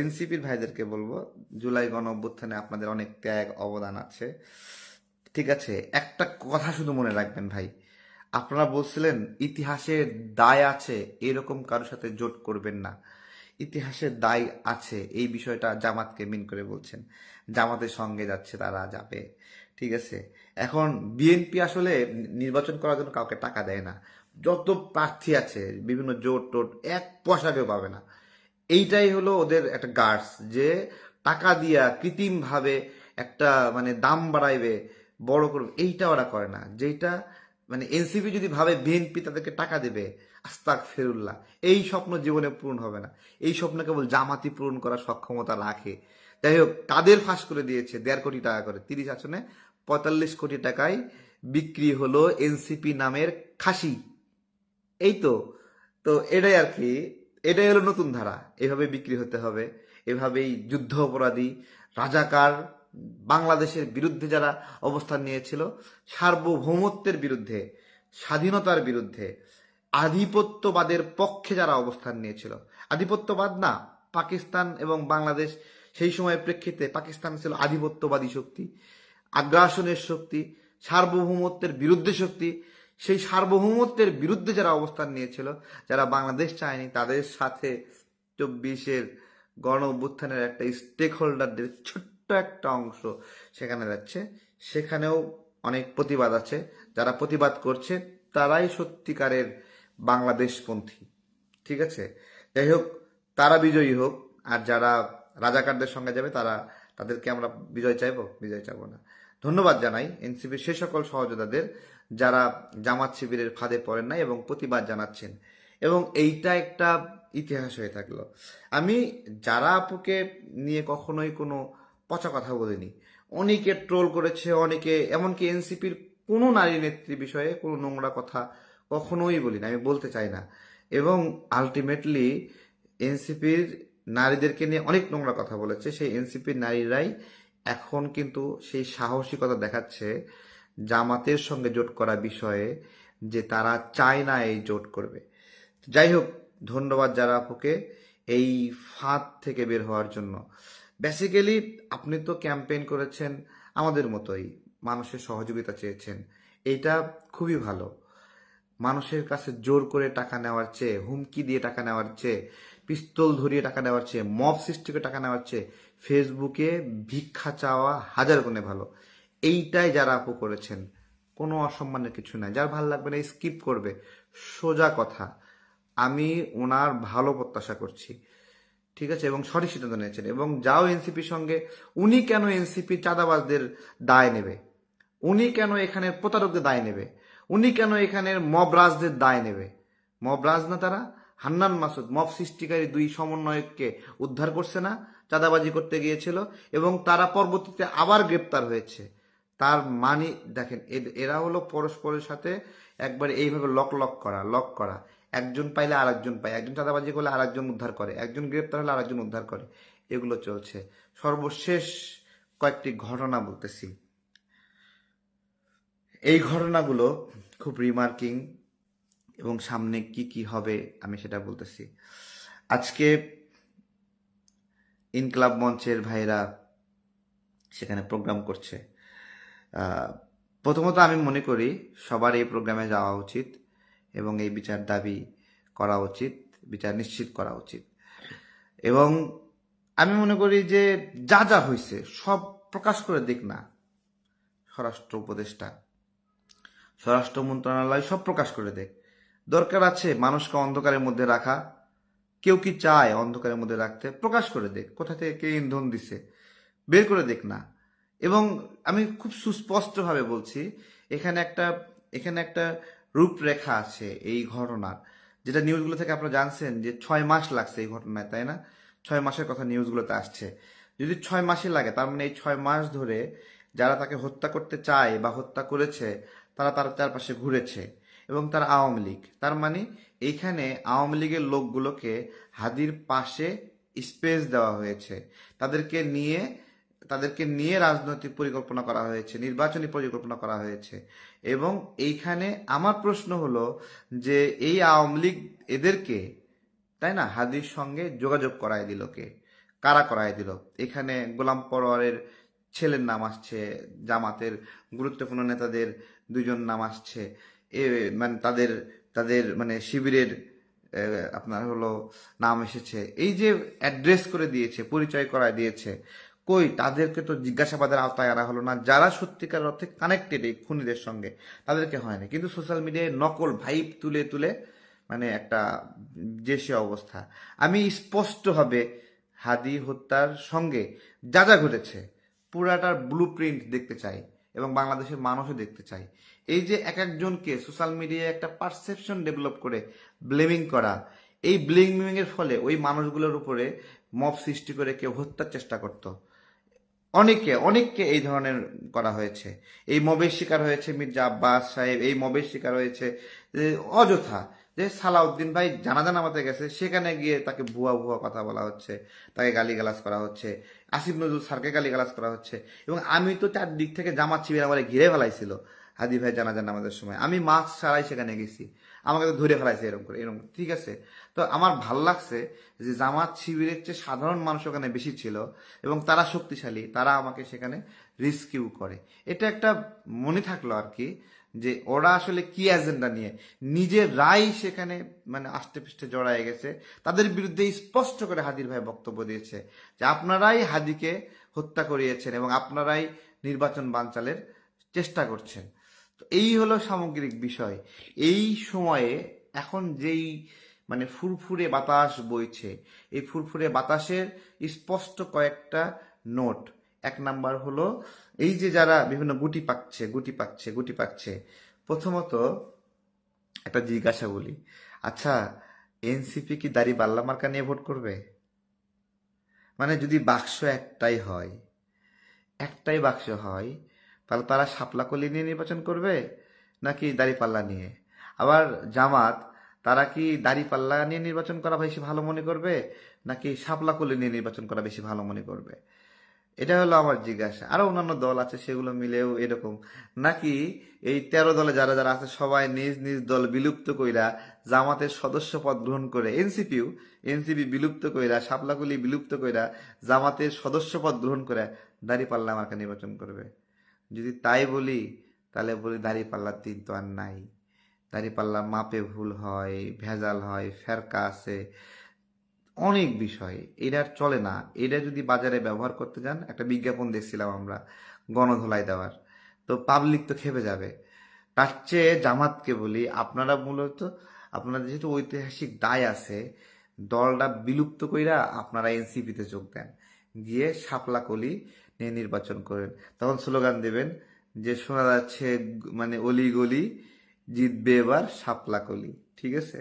এনসিপির ভাইদেরকে বলবো, জুলাই গণ অভ্যুত্থানে আপনাদের অনেক ত্যাগ অবদান আছে, ঠিক আছে। একটা কথা শুধু মনে রাখবেন ভাই, আপনারা বলছিলেন ইতিহাসের দায় আছে, এরকম কারোর সাথে জোট করবেন না। ইতিহাসের দায় আছে, এই বিষয়টা জামাতকে মিন করে বলছেন। জামাতের সঙ্গে যাচ্ছে, তারা যাবে, ঠিক আছে। এখন বিএনপি আসলে নির্বাচন করার জন্য কাউকে টাকা দেয় না। যত প্রার্থী আছে বিভিন্ন জোট টোট, এক পয়সা কেউ পাবে না। এইটাই হলো ওদের একটা গার্ডস, যে টাকা দিয়া কৃত্রিমভাবে একটা মানে দাম বাড়াইবে, বড় করবে, এইটা ওরা করে না। যেটা মানে এনসিপি যদি ভাবে বিএনপি তাদেরকে টাকা দেবে, আস্তাক ফেরুল্লাহ, এই স্বপ্ন জীবনে পূরণ হবে না। এই স্বপ্ন কেবল জামাতি পূরণ করার সক্ষমতা রাখে। যাই হোক, তাদের ফাঁস করে দিয়েছে 1.5 কোটি টাকা করে, 30 আসনে 45 কোটি টাকায় বিক্রি হলো এনসিপি নামের খাসি। এই তো, তো এটাই আর কি, এটাই হলো নতুন ধারা। এভাবে বিক্রি হতে হবে, এভাবেই যুদ্ধ অপরাধী, রাজাকার, বাংলাদেশের বিরুদ্ধে যারা অবস্থান নিয়েছিল, সার্বভৌমত্বের বিরুদ্ধে, স্বাধীনতার বিরুদ্ধে, আধিপত্যবাদের পক্ষে যারা অবস্থান নিয়েছিল, আধিপত্যবাদ না, পাকিস্তান এবং বাংলাদেশ সেই সময়ের প্রেক্ষিতে পাকিস্তান ছিল আধিপত্যবাদী শক্তি, আগ্রাসনের শক্তি, সার্বভৌমত্বের বিরুদ্ধে শক্তি। সেই সার্বভৌমত্বের বিরুদ্ধে যারা অবস্থান নিয়েছিল, যারা বাংলাদেশ চায়নি, তাদের সাথে 24-এর গণ অভ্যুত্থানের একটা স্টেক হোল্ডারদের ছোট্ট একটা অংশ সেখানে যাচ্ছে। সেখানেও অনেক প্রতিবাদ আছে, যারা প্রতিবাদ করছে তারাই সত্যিকারের বাংলাদেশপন্থী, ঠিক আছে। যাই হোক, তারা বিজয়ী হোক। আর যারা রাজাকারদের সঙ্গে যাবে, তাদেরকে আমরা বিজয় চাইবো? বিজয় চাইবো না। ধন্যবাদ জানাই এনসিপির সে সকল সহযোদ্ধাদের যারা জামাত শিবিরের ফাঁদে পড়েন নাই এবং প্রতিবাদ জানাচ্ছেন, এবং এইটা একটা ইতিহাস হয়ে থাকলো। আমি যারা আপুকে নিয়ে কখনোই কোনো পচা কথা বলিনি। অনেকে ট্রোল করেছে, অনেকে, এমনকি এনসিপির কোনো নারী নেত্রী বিষয়ে কোনো নোংরা কথা কখনোই বলি না, আমি বলতে চাই না। এবং আলটিমেটলি এনসিপির নারীদেরকে নিয়ে অনেক নোংরা কথা বলেছে সেই এনসিপির নারীরাই এখন কিন্তু সেই সাহসিকতা দেখাচ্ছে জামাতের সঙ্গে জোট করা বিষয়ে, যে তারা চায় না এই জোট করবে। যাই হোক, ধন্যবাদ যারা আপুকে এই ফাঁদ থেকে বের হওয়ার জন্য। বেসিক্যালি আপনি তো ক্যাম্পেইন করেছেন আমাদের মতোই, মানুষের সহযোগিতা চেয়েছেন, এইটা খুবই ভালো। মানুষের কাছে জোর করে টাকা নেওয়ার চেয়ে, হুমকি দিয়ে টাকা নেওয়ার চেয়ে, পিস্তল ধরিয়ে টাকা নেওয়ার চেয়ে, মব সৃষ্টি করে টাকা নেওয়ার চেয়ে ফেসবুকে ভিক্ষা চাওয়া হাজার গুণে ভালো। এইটাই যারা আপু করেছেন, কোনো অসম্মানের কিছু নাই। যার ভালো লাগবে না স্কিপ করবে, সোজা কথা। আমি ওনার ভালো প্রত্যাশা করছি, ঠিক আছে, এবং সঠিক সিদ্ধান্ত নিয়েছেন। এবং যাও এনসিপির সঙ্গে, উনি কেন এনসিপি চাঁদাবাজদের দায় নেবে? উনি কেন এখানের প্রতারকদের দায় নেবে? উনি কেন এখানের মবরাজদের দায় নেবে? মবরাজ না তারা? হান্নান মাসুদ মব সৃষ্টিকারী 2 সমন্বয়ককে উদ্ধার করছে না, চাঁদাবাজি করতে গিয়েছিল, এবং তারা পরবর্তীতে আবার গ্রেপ্তার হয়েছে। তার মানে দেখেন, এরা হলো পরস্পরের সাথে একবার এইভাবে লক করা। একজন পাইলে আর একজন পায়, একজন চাঁদাবাজি করলে আর একজন উদ্ধার করে, একজন গ্রেপ্তার হলে আর একজন উদ্ধার করে, এগুলো চলছে। সর্বশেষ কয়েকটি ঘটনা বলতেছি, এই ঘটনাগুলো খুব রিমার্কিং, এবং সামনে কি কি হবে আমি সেটা বলতেছি। আজকে ইনকলাব মঞ্চের ভাইরা সেখানে প্রোগ্রাম করছে। প্রথমত আমি মনে করি সবার এই প্রোগ্রামে যাওয়া উচিত এবং এই বিচার দাবি করা উচিত, বিচার নিশ্চিত করা উচিত। এবং আমি মনে করি যে যা যা হয়েছে সব প্রকাশ করে দিক না স্বরাষ্ট্র উপদেষ্টা, স্বরাষ্ট্র মন্ত্রণালয় সব প্রকাশ করে দেখ। দরকার আছে মানুষকে অন্ধকারের মধ্যে রাখা? কেউ কি চায় অন্ধকারের মধ্যে রাখতে? প্রকাশ করে দেখ, কোথা থেকে কে ইন্ধন দিছে, বের করে দেখ না। এবং আমি খুব সুস্পষ্টভাবে বলছি, এখানে একটা রূপরেখা আছে এই ঘটনার, যেটা নিউজগুলো থেকে আপনারা জানছেন যে 6 মাস লাগছে এই ঘটনায়, তাই না? 6 মাসের কথা নিউজগুলোতে আসছে। যদি 6 মাসই লাগে, তার মানে এই 6 মাস ধরে যারা তাকে হত্যা করতে চায় বা হত্যা করেছে তারা তার চারপাশে ঘুরেছে, এবং তারা আওয়ামী লীগ। তার মানে এইখানে আওয়ামী লীগের লোকগুলোকে হাদির পাশে স্পেস দেওয়া হয়েছে, তাদেরকে নিয়ে রাজনৈতিক পরিকল্পনা করা হয়েছে, নির্বাচনী পরিকল্পনা করা হয়েছে। এবং এইখানে আমার প্রশ্ন হলো যে এই আওয়ামী লীগ এদেরকে, তাই না, হাদির সঙ্গে যোগাযোগ করায় দিল কে? কারা করায় দিল। এখানে গোলাম পরোয়ারের ছেলের নাম আসছে, জামাতের গুরুত্বপূর্ণ নেতাদের 2জন নাম আসছে, এ মানে তাদের তাদের মানে শিবিরের আপনার হলো নাম এসেছে। এই যে অ্যাড্রেস করে দিয়েছে, পরিচয় করায় দিয়েছে, কই তাদেরকে তো জিজ্ঞাসাবাদের আওতায় আনা হলো না। যারা সত্যিকার অর্থে কানেক্টেড এই খুনিদের সঙ্গে তাদেরকে হয়নি, কিন্তু সোশ্যাল মিডিয়ায় নকল ভাইব তুলে তুলে মানে একটা যে সে অবস্থা। আমি স্পষ্টভাবে হাদি হত্যার সঙ্গে যা যা ঘটেছে পুরাটার ব্লু প্রিন্ট দেখতে চাই এবং বাংলাদেশের মানুষও দেখতে চাই। এই যে এক একজনকে সোশ্যাল মিডিয়ায় একটা পারসেপশন ডেভেলপ করে ব্লেমিং করা, এই ব্লেমিং এর ফলে ওই মানুষগুলোর উপরে মব সৃষ্টি করে কেউ হত্যার চেষ্টা করতো। অনেককে অনেককে এই ধরনের করা হয়েছে। এই মবের শিকার হয়েছে মির্জা আব্বাস সাহেব, এই মবের শিকার হয়েছে অযথা। যে সালাউদ্দিন ভাই জানাজা নামাতে গেছে, সেখানে গিয়ে তাকে ভুয়া ভুয়া কথা বলা হচ্ছে, তাকে গালিগালাজ করা হচ্ছে, আসিফ নজরুল স্যারকে গালিগালাজ করা হচ্ছে। এবং আমি তো চারদিক থেকে জামাত শিবির আমার ঘিরে ফেলাইছিল হাদি ভাই জানাজা নামাজের সময়। আমি মাস্ক ছাড়াই সেখানে গেছি, আমাকে তো ধরে ফেলাইছে এরকম করে এরকম, ঠিক আছে। তো আমার ভাল লাগছে যে জামাত শিবিরের চেয়ে সাধারণ মানুষ ওখানে বেশি ছিল এবং তারা শক্তিশালী, তারা আমাকে সেখানে রিস্কিউ করে। এটা একটা মনে থাকলো আর কি, যে ওরা আসলে কি এজেন্ডা নিয়ে নিজেরাই সেখানে মানে আষ্টে পৃষ্ঠে জড়ায় গেছে। তাদের বিরুদ্ধে স্পষ্ট করে হাদির ভাই বক্তব্য দিয়েছে যে আপনারাই হাদিকে হত্যা করিয়েছেন এবং আপনারাই নির্বাচন বানচালের চেষ্টা করছেন। তো এই হলো সামগ্রিক বিষয়। এই সময়ে এখন যেই মানে ফুরফুরে বাতাস বইছে, এই ফুরফুরে বাতাসের স্পষ্ট কয়েকটা নোট। 1 নাম্বার হলো এই যে যারা বিভিন্ন গুটি পাচ্ছে। প্রথমত একটা জিজ্ঞাসা বলি, আচ্ছা এনসিপি কি দাড়িপাল্লা মার্কা নিয়ে ভোট করবে? মানে যদি বাক্স একটাই বাক্স হয়, তাহলে তারা শাপলা কলি নিয়ে নির্বাচন করবে নাকি দাড়িপাল্লা নিয়ে? আবার জামাত, তারা কি দাড়িপাল্লা নিয়ে নির্বাচন করা বেশি ভালো মনে করবে নাকি শাপলা কলি নিয়ে নির্বাচন করা বেশি ভালো মনে করবে? এটা হলো আমার জিজ্ঞাসা। আরো অন্যান্য দল আছে, সেগুলো মিলেও এরকম, নাকি এই 13 দলে যারা যারা আছে সবাই নিজ নিজ দল বিলুপ্ত কইরা জামাতের সদস্য পদ গ্রহণ করে, এনসিপি বিলুপ্ত কইরা, শাপলাকুলি বিলুপ্ত কইরা জামাতের সদস্য পদ গ্রহণ করে দাঁড়িপাল্লা মার্কা নির্বাচন করবে? যদি তাই বলি, তাহলে বলি দাঁড়িপাল্লার দিন তো আর নাই। দাঁড়িপাল্লা মাপে ভুল হয়, ভেজাল হয়, ফেরকা আছে, অনেক বিষয়, এটা আর চলে না। এটা যদি বাজারে ব্যবহার করতে যান, একটা বিজ্ঞাপন দেখছিলাম আমরা গণধোলাই দেওয়ার, তো পাবলিক তো খেপে যাবে। তার চেয়ে জামাতকে বলি, আপনারা মূলত আপনাদের যেহেতু ঐতিহাসিক দায় আছে, দলটা বিলুপ্ত কইরা আপনারা এনসিপিতে যোগ দেন, গিয়ে শাপলা কলি নিয়ে নির্বাচন করেন। তখন স্লোগান দেবেন যে শোনা যাচ্ছে মানে অলি গলি জিতবে এবার শাপলা কলি, ঠিক আছে।